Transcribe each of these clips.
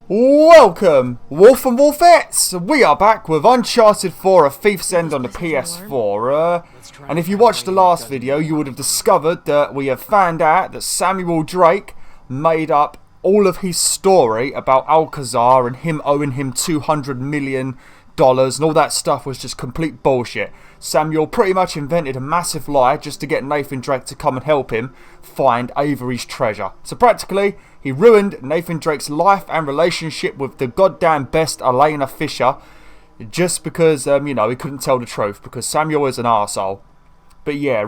Welcome, Wolf and Wolfettes! We are back with Uncharted 4, A Thiefs End on the PS4. And if you watched the last video, you would have discovered that we have found out that Samuel Drake made up all of his story about Alcazar and him owing him $200 million and all that stuff was just complete bullshit. Samuel pretty much invented a massive lie just to get Nathan Drake to come and help him find Avery's treasure. So practically, he ruined Nathan Drake's life and relationship with the goddamn best Elena Fisher just because, he couldn't tell the truth because Samuel is an arsehole. But yeah,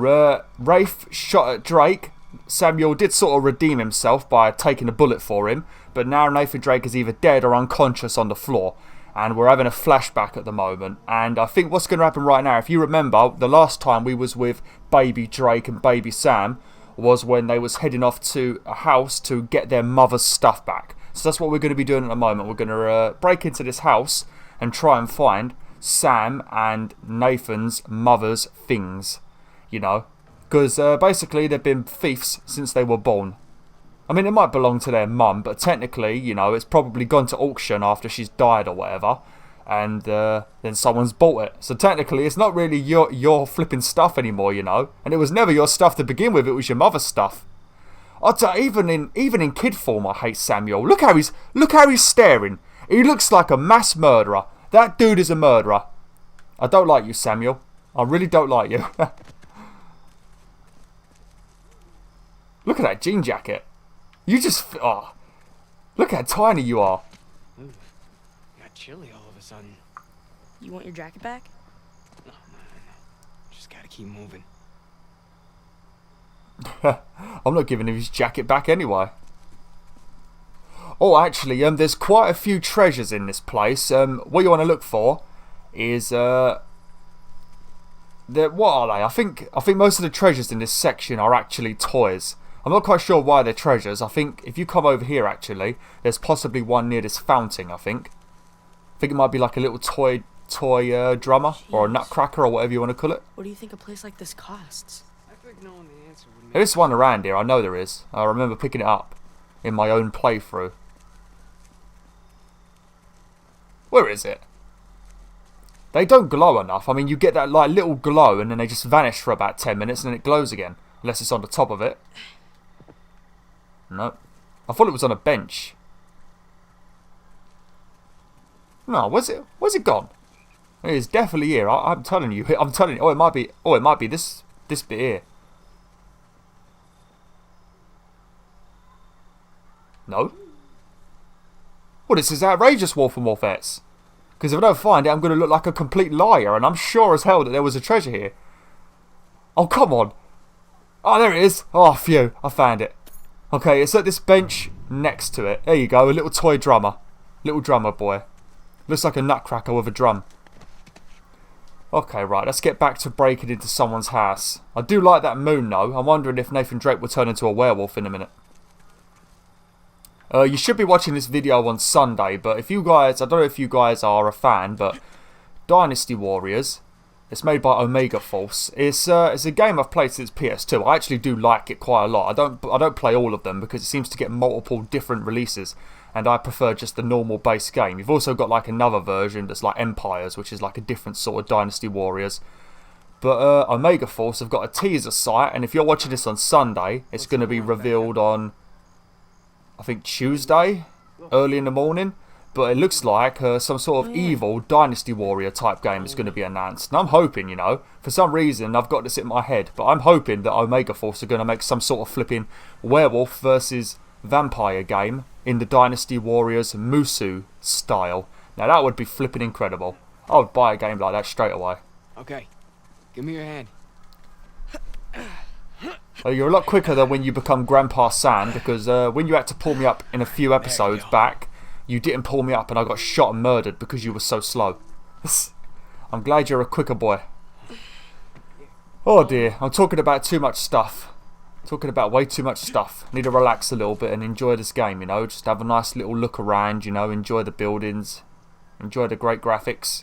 Rafe shot at Drake. Samuel did sort of redeem himself by taking a bullet for him, but now Nathan Drake is either dead or unconscious on the floor. And we're having a flashback at the moment. And I think what's going to happen right now, if you remember, the last time we was with baby Drake and baby Sam was when they was heading off to a house to get their mother's stuff back. So that's what we're going to be doing at the moment. We're going to break into this house and try and find Sam and Nathan's mother's things. You know, because basically they've been thieves since they were born. I mean, it might belong to their mum, but technically, it's probably gone to auction after she's died or whatever, and then someone's bought it. So technically, it's not really your flipping stuff anymore, and it was never your stuff to begin with. It was your mother's stuff. Even in kid form, I hate Samuel. Look how he's staring. He looks like a mass murderer. That dude is a murderer. I don't like you, Samuel. I really don't like you. Look at that jean jacket. You just... Oh, look how tiny you are. Ooh, got chilly all of a sudden. You want your jacket back? No. Just gotta keep moving. I'm not giving him his jacket back anyway. Oh, actually, there's quite a few treasures in this place. What you want to look for is... what are they? I think most of the treasures in this section are actually toys. I'm not quite sure why they're treasures. I think if you come over here, actually, there's possibly one near this fountain, I think. I think it might be like a little toy drummer or a nutcracker or whatever you want to call it. What do you think a place like this costs? I figured knowing the answer would make... There is one around here. I know there is. I remember picking it up in my own playthrough. Where is it? They don't glow enough. I mean, you get that like little glow and then they just vanish for about 10 minutes and then it glows again. Unless it's on the top of it. No. I thought it was on a bench. No, where's it gone? It is definitely here. I'm telling you. Oh, it might be this bit here. No. Well, this is outrageous, Wolf and Wolfettes. Because if I don't find it, I'm going to look like a complete liar, and I'm sure as hell that there was a treasure here. Oh, come on. Oh, there it is. Oh, phew. I found it. Okay, it's at this bench next to it. There you go, a little toy drummer. Little drummer boy. Looks like a nutcracker with a drum. Okay, right, let's get back to breaking into someone's house. I do like that moon, though. I'm wondering if Nathan Drake will turn into a werewolf in a minute. You should be watching this video on Sunday, but if you guys... I don't know if you guys are a fan, but Dynasty Warriors... It's made by Omega Force. It's a game I've played since PS2. I actually do like it quite a lot. I don't play all of them because it seems to get multiple different releases, and I prefer just the normal base game. You've also got like another version that's like Empires, which is like a different sort of Dynasty Warriors. But Omega Force have got a teaser site, and if you're watching this on Sunday, it's going to be revealed on, I think, Tuesday, early in the morning. But it looks like some sort of evil Dynasty Warrior type game is going to be announced. And I'm hoping, for some reason, I've got this in my head, but I'm hoping that Omega Force are going to make some sort of flipping werewolf versus vampire game in the Dynasty Warriors Musu style. Now that would be flipping incredible. I would buy a game like that straight away. Okay, give me your hand. So you're a lot quicker than when you become Grandpa Sam, because when you had to pull me up in a few episodes back, you didn't pull me up and I got shot and murdered because you were so slow. I'm glad you're a quicker boy. Oh dear, I'm talking about too much stuff. Talking about way too much stuff. Need to relax a little bit and enjoy this game, Just have a nice little look around, enjoy the buildings. Enjoy the great graphics.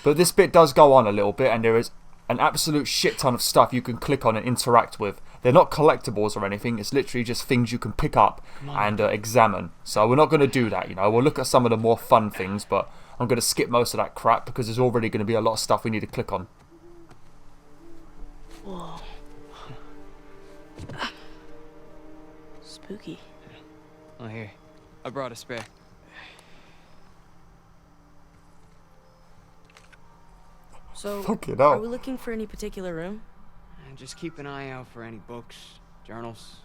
But this bit does go on a little bit and there is an absolute shit ton of stuff you can click on and interact with. They're not collectibles or anything. It's literally just things you can pick up and examine. So we're not going to do that, you know. We'll look at some of the more fun things, but I'm going to skip most of that crap because there's already going to be a lot of stuff we need to click on. Whoa. Spooky. Oh, here. I brought a spare. So, Fucking hell. are we looking for any particular room? And just keep an eye out for any books, journals,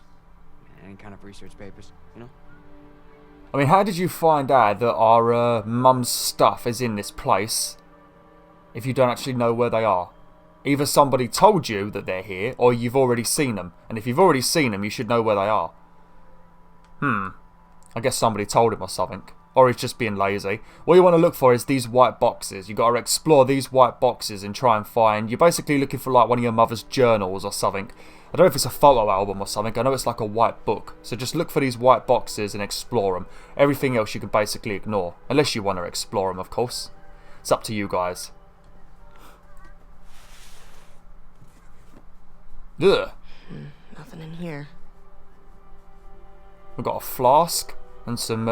any kind of research papers, you know? I mean, how did you find out that our mum's stuff is in this place if you don't actually know where they are? Either somebody told you that they're here, or you've already seen them. And if you've already seen them, you should know where they are. I guess somebody told him or something. Or he's just being lazy. What you want to look for is these white boxes. You've got to explore these white boxes and try and find... You're basically looking for like one of your mother's journals or something. I don't know if it's a photo album or something. I know it's like a white book. So just look for these white boxes and explore them. Everything else you can basically ignore. Unless you want to explore them, of course. It's up to you guys. Ugh. Nothing in here. We've got a flask and some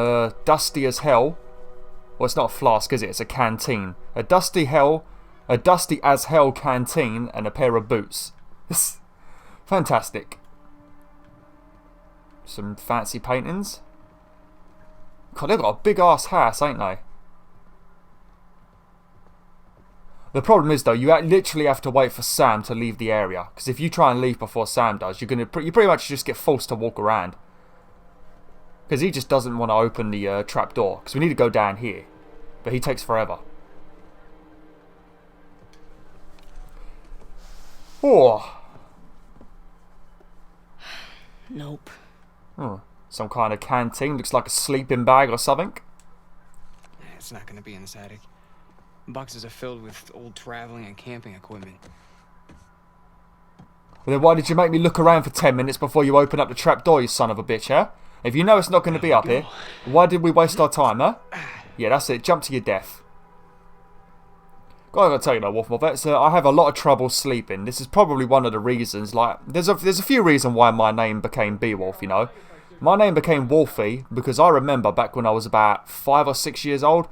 dusty as hell. Well, it's not a flask, is it? It's a canteen. A dusty as hell canteen and a pair of boots. Fantastic. Some fancy paintings. God, they've got a big ass house, ain't they? The problem is though, you literally have to wait for Sam to leave the area. Because if you try and leave before Sam does, you pretty much just get forced to walk around. Because he just doesn't want to open the trap door. Because we need to go down here. But he takes forever. Oh. Nope. Some kind of canteen. Looks like a sleeping bag or something. It's not gonna be in this attic. Boxes are filled with old traveling and camping equipment. Well, then why did you make me look around for 10 minutes before you open up the trap door, you son of a bitch, huh? If you know it's not going to be up here, why did we waste our time, huh? Yeah, that's it. Jump to your death. Gotta tell you though, wolfettes, I have a lot of trouble sleeping. This is probably one of the reasons. Like, there's a few reasons why my name became Beowulf, you know. My name became Wolfie because I remember back when I was about 5 or 6 years old,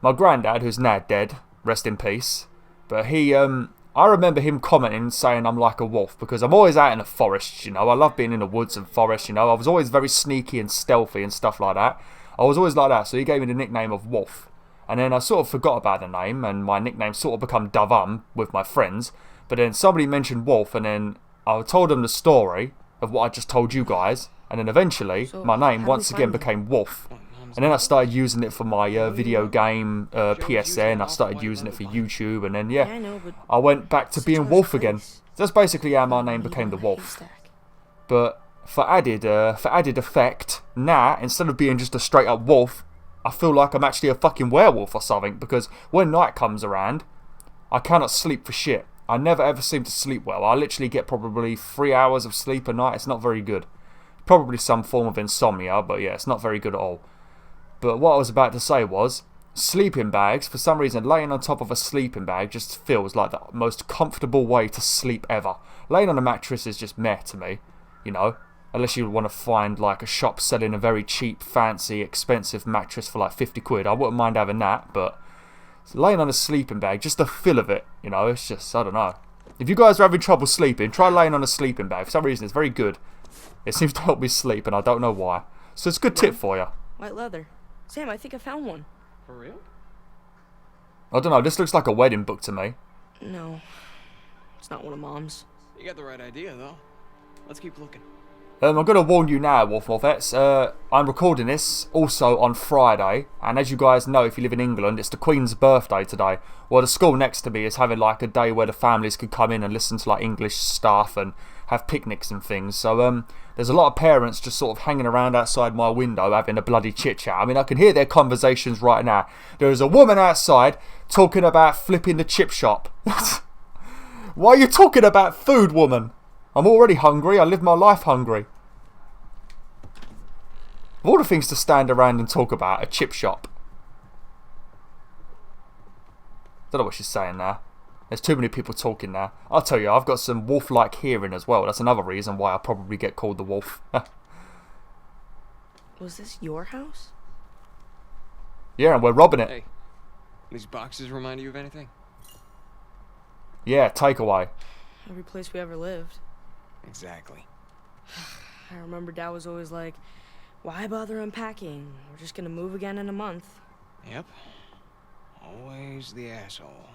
my granddad, who's now dead, rest in peace, but I remember him commenting saying I'm like a wolf because I'm always out in the forest, you know. I love being in the woods and forest, you know. I was always very sneaky and stealthy and stuff like that. I was always like that, so he gave me the nickname of Wolf. And then I sort of forgot about the name, and my nickname sort of become Davum with my friends. But then somebody mentioned Wolf, and then I told them the story of what I just told you guys. And then eventually, my name once again became Wolf. And then I started using it for my video game PSN. I started using it for YouTube, and then yeah, I went back to being Wolf again. That's basically how my name became the Wolf. But for added effect, now instead of being just a straight up wolf, I feel like I'm actually a fucking werewolf or something. Because when night comes around, I cannot sleep for shit. I never ever seem to sleep well. I literally get probably 3 hours of sleep a night. It's not very good. Probably some form of insomnia, but yeah, it's not very good at all. But what I was about to say was, sleeping bags, for some reason, laying on top of a sleeping bag just feels like the most comfortable way to sleep ever. Laying on a mattress is just meh to me, you know, unless you want to find like a shop selling a very cheap, fancy, expensive mattress for like 50 quid. I wouldn't mind having that, but laying on a sleeping bag, just the feel of it, you know, it's just, I don't know. If you guys are having trouble sleeping, try laying on a sleeping bag. For some reason, it's very good. It seems to help me sleep, and I don't know why. So it's a good tip for you. White leather. Sam, I think I found one. For real? I don't know, this looks like a wedding book to me. No. It's not one of Mom's. You got the right idea, though. Let's keep looking. I'm going to warn you now, wolfettes. I'm recording this also on Friday, and as you guys know, if you live in England, it's the Queen's birthday today. Well, the school next to me is having like a day where the families can come in and listen to like English stuff and have picnics and things. So there's a lot of parents just sort of hanging around outside my window having a bloody chit chat. I mean, I can hear their conversations right now. There is a woman outside talking about flipping the chip shop. Why are you talking about food, woman? I'm already hungry. I live my life hungry. Of all the things to stand around and talk about, a chip shop. Don't know what she's saying there. There's too many people talking now. I'll tell you, I've got some wolf-like hearing as well. That's another reason why I probably get called the wolf. Was this your house? Yeah, and we're robbing it. Hey, these boxes remind you of anything? Yeah, takeaway. Every place we ever lived. Exactly. I remember Dad was always like, why bother unpacking? We're just gonna move again in a month. Yep. Always the asshole.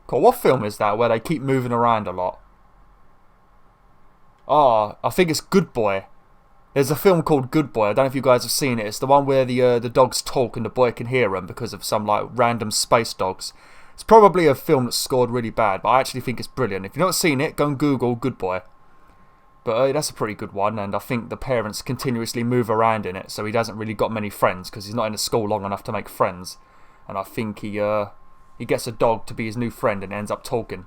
Cool, what film is that where they keep moving around a lot? Oh, I think it's Good Boy. There's a film called Good Boy. I don't know if you guys have seen it. It's the one where the dogs talk and the boy can hear them because of some like random space dogs. It's probably a film that's scored really bad, but I actually think it's brilliant. If you've not seen it, go and Google Good Boy. But that's a pretty good one, and I think the parents continuously move around in it, so he hasn't really got many friends because he's not in the school long enough to make friends. And I think he gets a dog to be his new friend and ends up talking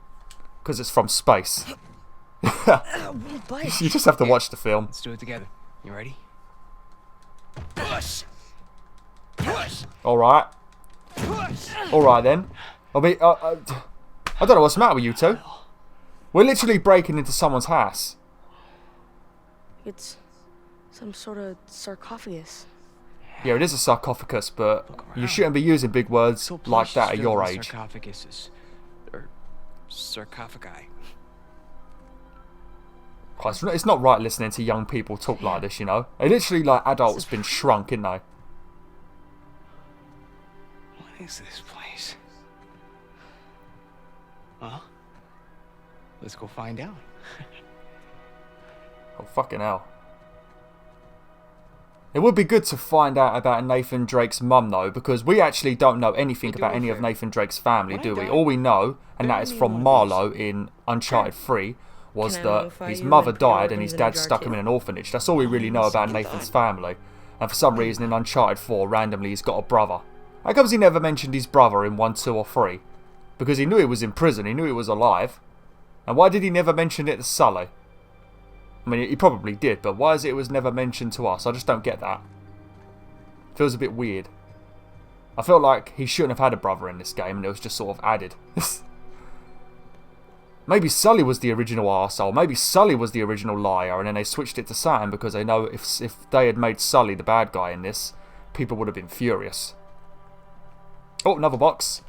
because it's from space. You just have to watch the film. Let's do it together. You ready? Push! Push! Alright. Alright then. I mean, I don't know what's the matter with you two. We're literally breaking into someone's house. It's some sort of sarcophagus. Yeah, it is a sarcophagus, but you shouldn't be using big words So like that at plush your filled with age. Sarcophaguses. Or sarcophagi. Christ, it's not right listening to young people talk like this, you know. They're literally like adults been shrunk, isn't they? What is this place? Huh? Let's go find out. Oh, fucking hell. It would be good to find out about Nathan Drake's mum, though, because we actually don't know anything about any of Nathan Drake's family, do we? All we know, and that is from Marlowe in Uncharted 3, was that his mother died and his dad stuck him in an orphanage. That's all we really know about Nathan's family. And for some reason in Uncharted 4, randomly he's got a brother. How comes he never mentioned his brother in 1, 2 or 3? Because he knew he was in prison, he knew he was alive. And why did he never mention it to Sully? I mean, he probably did, but why is it was never mentioned to us? I just don't get that. Feels a bit weird. I felt like he shouldn't have had a brother in this game and it was just sort of added. Maybe Sully was the original arsehole. Maybe Sully was the original liar and then they switched it to Sam because they know if they had made Sully the bad guy in this, people would have been furious. Oh, another box.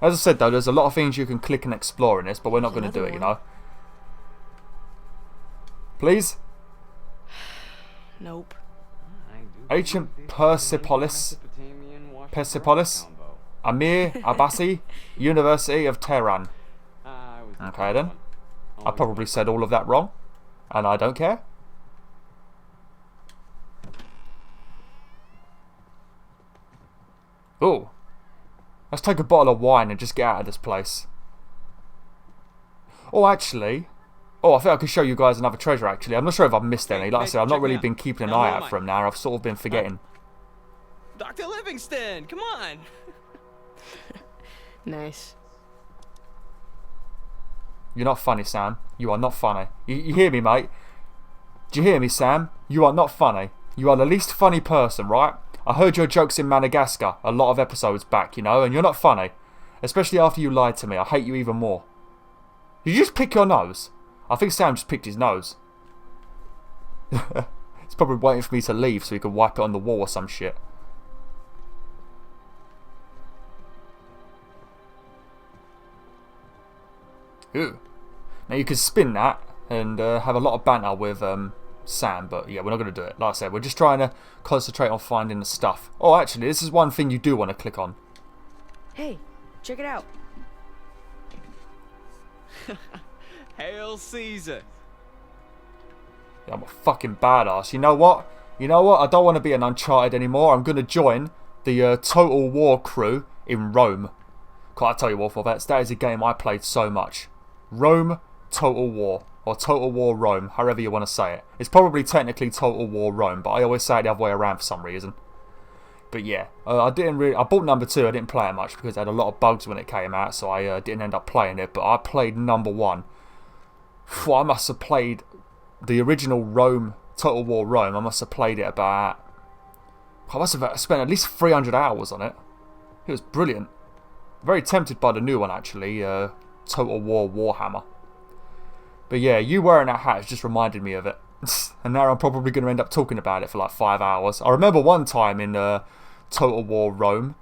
As I said though, there's a lot of things you can click and explore in this, but we're not going to do it, you know. Please? Nope. Ancient Persepolis, Amir Abbasi, University of Tehran. Okay then. I probably said all of that wrong, and I don't care. Ooh. Let's take a bottle of wine and just get out of this place. Oh, actually... Oh, I think I could show you guys another treasure, actually. I'm not sure if I've missed any. Like I said, I've not really been keeping an eye out for them now. I've sort of been forgetting. Dr. Livingston, come on! Nice. You're not funny, Sam. You are not funny. You hear me, mate? Do you hear me, Sam? You are not funny. You are the least funny person, right? I heard your jokes in Madagascar a lot of episodes back, you know, and you're not funny. Especially after you lied to me. I hate you even more. Did you just pick your nose? I think Sam just picked his nose. He's probably waiting for me to leave so he can wipe it on the wall or some shit. Ooh. Now you can spin that and have a lot of banter with Sam, but yeah, we're not going to do it. Like I said, we're just trying to concentrate on finding the stuff. Oh, actually, this is one thing you do want to click on. Hey, check it out. Hail Caesar! Yeah, I'm a fucking badass. You know what? You know what? I don't want to be an Uncharted anymore. I'm going to join the Total War crew in Rome. Can't I tell you, wolfettes, that is a game I played so much. Rome Total War. Or Total War Rome, however you want to say it. It's probably technically Total War Rome, but I always say it the other way around for some reason. But yeah, I bought number 2, I didn't play it much because it had a lot of bugs when it came out, so I didn't end up playing it, but I played number 1. I must have played the original Rome, Total War Rome, I must have played it about... I must have spent at least 300 hours on it. It was brilliant. Very tempted by the new one actually, Total War Warhammer. But yeah, you wearing that hat has just reminded me of it. And now I'm probably going to end up talking about it for like 5 hours. I remember one time in Total War Rome,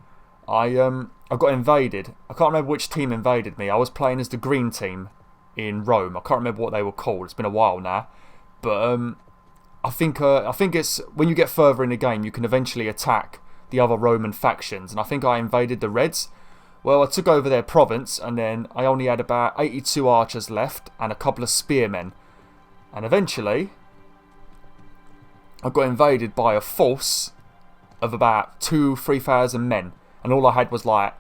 I got invaded. I can't remember which team invaded me. I was playing as the green team in Rome. I can't remember what they were called. It's been a while now. But I think it's when you get further in the game, you can eventually attack the other Roman factions. And I think I invaded the Reds. Well, I took over their province, and then I only had about 82 archers left and a couple of spearmen. And eventually, I got invaded by a force of about 3,000 men. And all I had was like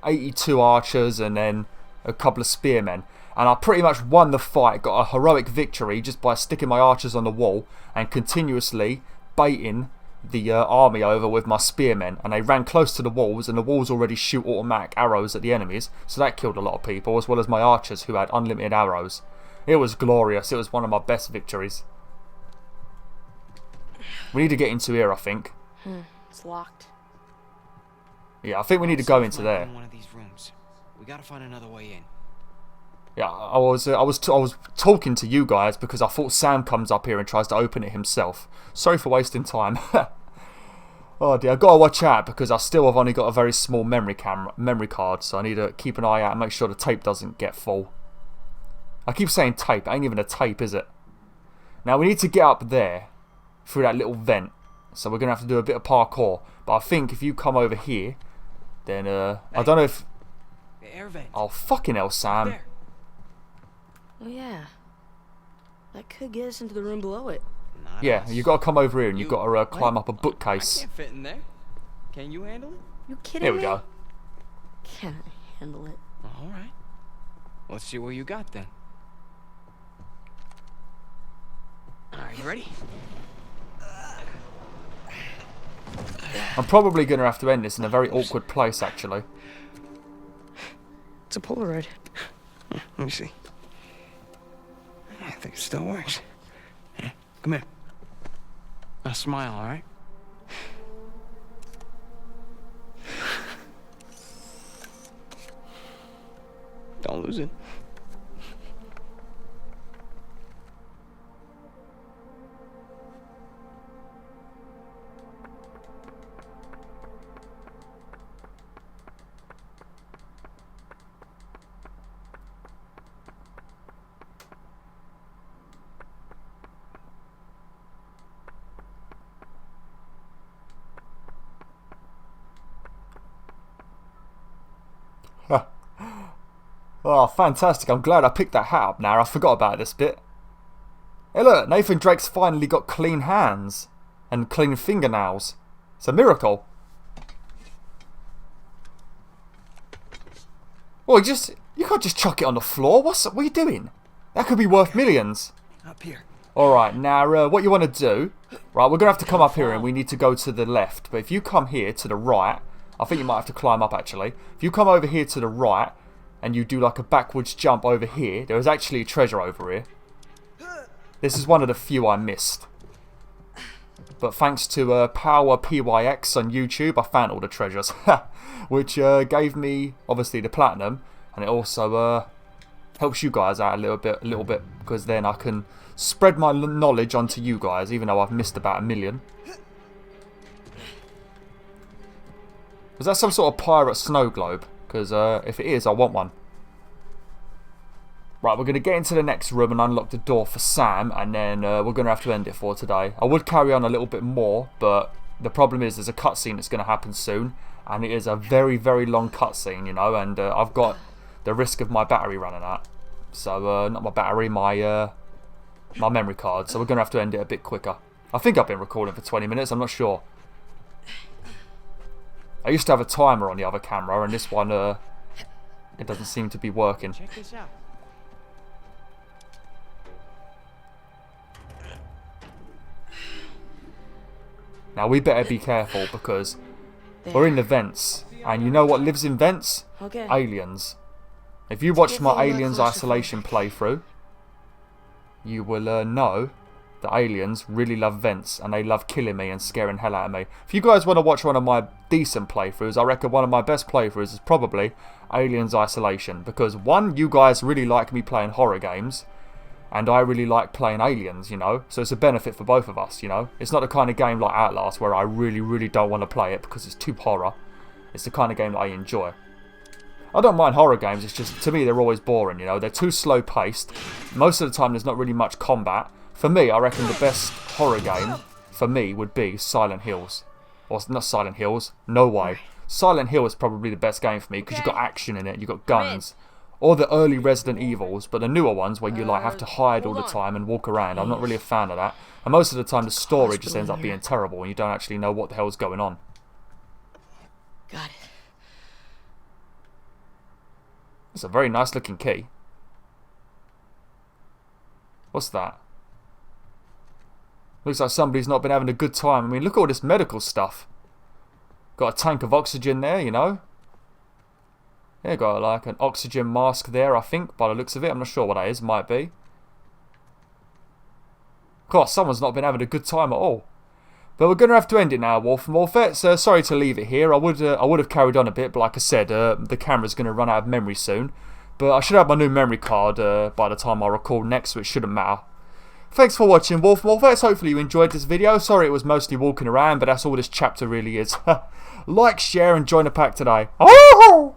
82 archers and then a couple of spearmen. And I pretty much won the fight, got a heroic victory just by sticking my archers on the wall and continuously baiting the army over with my spearmen. And they ran close to the walls, and the walls already shoot automatic arrows at the enemies. So that killed a lot of people, as well as my archers who had unlimited arrows. It was glorious. It was one of my best victories. We need to get into here, I think. It's locked. Yeah, I think we need to go into there. One of these rooms. We gotta find another way in. Yeah, I was talking to you guys because I thought Sam comes up here and tries to open it himself. Sorry for wasting time. Oh dear, I gotta watch out because I still have only got a very small memory card, so I need to keep an eye out and make sure the tape doesn't get full. I keep saying tape, it ain't even a tape, is it? Now we need to get up there through that little vent, so we're gonna have to do a bit of parkour. But I think if you come over here, then I don't know if. The air vent. Oh fucking hell, Sam! There. Oh yeah. That could get us into the room below it. Not Yeah, us. you got to come over here and you got to climb What? up a bookcase. I can't fit in there. Can you handle it? You kidding Here me? we go. Can I handle it? All right. Let's see what you got then. All right, you ready? I'm probably going to have to end this in a very awkward place, actually. It's a Polaroid. Let me see. I think it still works. Here, come here. Now smile, all right? Don't lose it. Oh, fantastic. I'm glad I picked that hat up now. I forgot about this bit. Hey look, Nathan Drake's finally got clean hands and clean fingernails. It's a miracle. Well, you can't just chuck it on the floor. What are you doing? That could be worth millions. Up here. Alright, now what you want to do, right, we're going to have to come up here and we need to go to the left. But if you come here to the right, I think you might have to climb up actually. If you come over here to the right and you do like a backwards jump over here, there is actually a treasure over here. This is one of the few I missed. But thanks to Power PYX on YouTube, I found all the treasures. Which gave me, obviously, the platinum. And it also helps you guys out a little bit. Because then I can spread my knowledge onto you guys, even though I've missed about 1 million. Was that some sort of pirate snow globe? Because if it is, I want one. Right, we're going to get into the next room and unlock the door for Sam, and then we're going to have to end it for today. I would carry on a little bit more, but the problem is there's a cutscene that's going to happen soon, and it is a very, very long cutscene, you know, and I've got the risk of my battery running out. So, not my battery, my memory card, so we're going to have to end it a bit quicker. I think I've been recording for 20 minutes, I'm not sure. I used to have a timer on the other camera, and this one, it doesn't seem to be working. Check this out. Now we better be careful because we're in the vents, and you know what lives in vents? Okay. Aliens. If you watched my Aliens Isolation playthrough, you will know the aliens really love vents, and they love killing me and scaring hell out of me. If you guys want to watch one of my decent playthroughs, I reckon one of my best playthroughs is probably Aliens Isolation, because one, you guys really like me playing horror games, and I really like playing aliens, you know, so it's a benefit for both of us, you know. It's not the kind of game like Outlast where I really don't want to play it because it's too horror. It's the kind of game that I enjoy. I don't mind horror games, it's just, to me, they're always boring, you know. They're too slow paced. Most of the time there's not really much combat. For me, I reckon the best horror game, for me, would be Silent Hills. Or, not Silent Hills, no way. Silent Hill is probably the best game for me, because you've got action in it, you've got guns. Or the early Resident Evils, but the newer ones where you like have to hide all the time and walk around. I'm not really a fan of that. And most of the time the story just ends up being terrible and you don't actually know what the hell's going on. Got it. It's a very nice looking key. What's that? Looks like somebody's not been having a good time. I mean, look at all this medical stuff. Got a tank of oxygen there, you know. Yeah, got like an oxygen mask there, I think, by the looks of it. I'm not sure what that is. Might be. God, someone's not been having a good time at all. But we're going to have to end it now, Wolf and Wolfettes. Sorry to leave it here. I would have carried on a bit, but like I said, the camera's going to run out of memory soon. But I should have my new memory card by the time I record next, so it shouldn't matter. Thanks for watching, Wolf and Wolfettes. Hopefully you enjoyed this video. Sorry it was mostly walking around, but that's all this chapter really is. Like, share, and join the pack today. Oh!